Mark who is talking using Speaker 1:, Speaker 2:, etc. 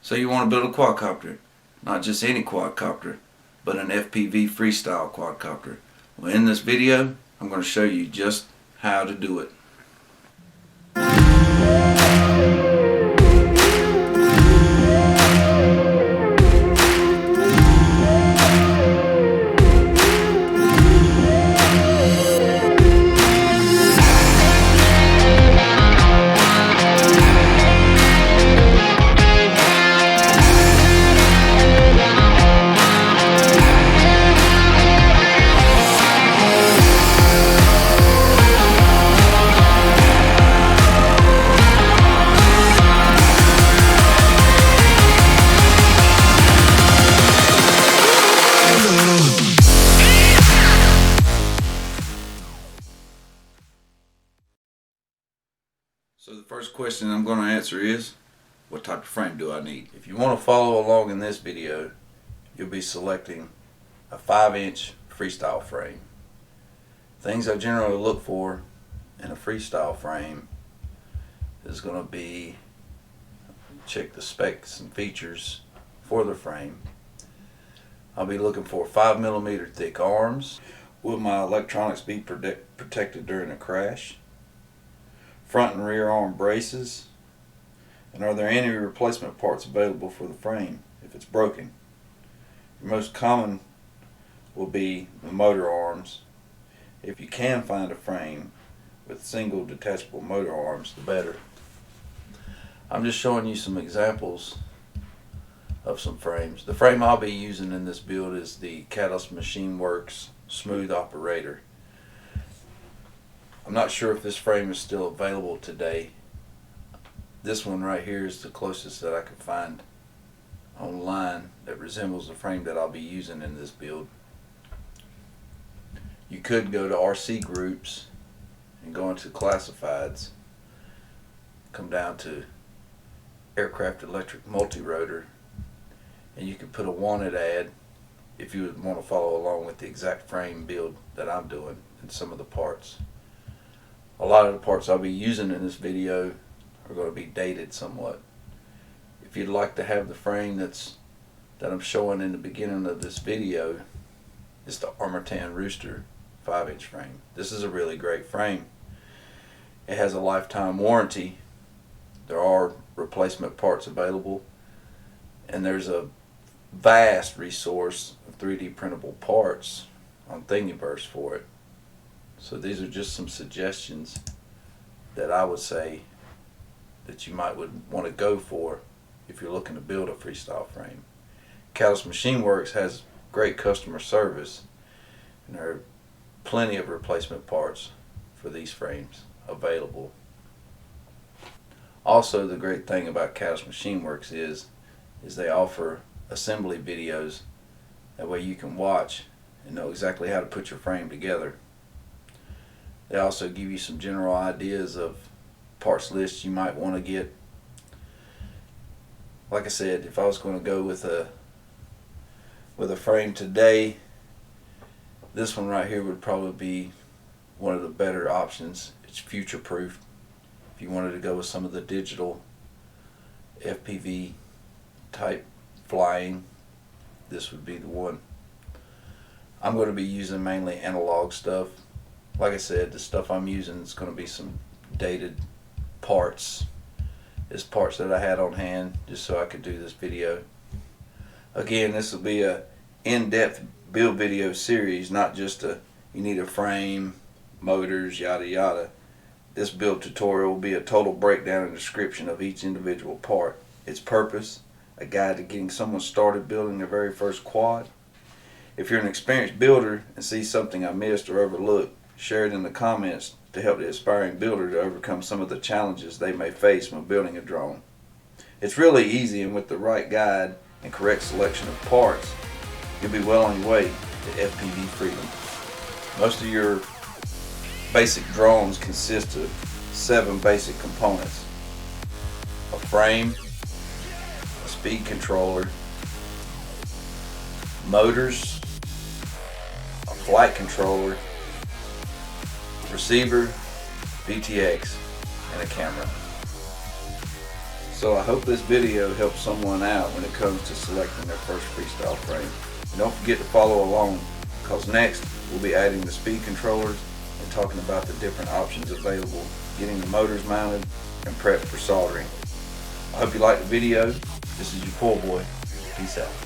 Speaker 1: So you want to build a quadcopter, not just any quadcopter, but an FPV freestyle quadcopter. Well, in this video, I'm going to show you just how to do it. So the first question I'm going to answer is, what type of frame do I need? If you want to follow along in this video, you'll be selecting a 5-inch freestyle frame. Things I generally look for in a freestyle frame is going to be, check the specs and features for the frame. I'll be looking for 5mm thick arms. Will my electronics be protected during a crash? Front and rear arm braces, and are there any replacement parts available for the frame if it's broken? The most common will be the motor arms. If you can find a frame with single detachable motor arms, the better. I'm just showing you some examples of some frames. The frame I'll be using in this build is the Catalyst Machine Works Smooth Operator. I'm not sure if this frame is still available today. This one right here is the closest that I could find online that resembles the frame that I'll be using in this build. You could go to RC groups and go into classifieds, come down to aircraft electric multi-rotor, and you can put a wanted ad if you would want to follow along with the exact frame build that I'm doing and some of the parts. A lot of the parts I'll be using in this video are going to be dated somewhat. If you'd like to have the frame that I'm showing in the beginning of this video, it's the Armatan Rooster 5-inch frame. This is a really great frame. It has a lifetime warranty. There are replacement parts available, and there's a vast resource of 3D printable parts on Thingiverse for it. So these are just some suggestions that I would say that you might want to go for if you're looking to build a freestyle frame. Catalyst Machine Works has great customer service, and there are plenty of replacement parts for these frames available. Also, the great thing about Catalyst Machine Works is they offer assembly videos. That way you can watch and know exactly how to put your frame together. They also give you some general ideas of parts lists you might want to get. Like I said, if I was going to go with a frame today, this one right here would probably be one of the better options. It's future proof. If you wanted to go with some of the digital FPV type flying, this would be the one. I'm going to be using mainly analog stuff. Like I said, the stuff I'm using is going to be some dated parts. It's parts that I had on hand just so I could do this video. Again, this will be a in-depth build video series, not just you need a frame, motors, yada yada. This build tutorial will be a total breakdown and description of each individual part, its purpose, a guide to getting someone started building their very first quad. If you're an experienced builder and see something I missed or overlooked, share it in the comments to help the aspiring builder to overcome some of the challenges they may face when building a drone. It's really easy, and with the right guide and correct selection of parts, you'll be well on your way to FPV freedom. Most of your basic drones consist of 7 basic components: a frame, a speed controller, motors, a flight controller, receiver, VTX, and a camera. So I hope this video helps someone out when it comes to selecting their first freestyle frame. And don't forget to follow along, because next we'll be adding the speed controllers and talking about the different options available, getting the motors mounted and prepped for soldering. I hope you liked the video. This is your pool boy. Peace out.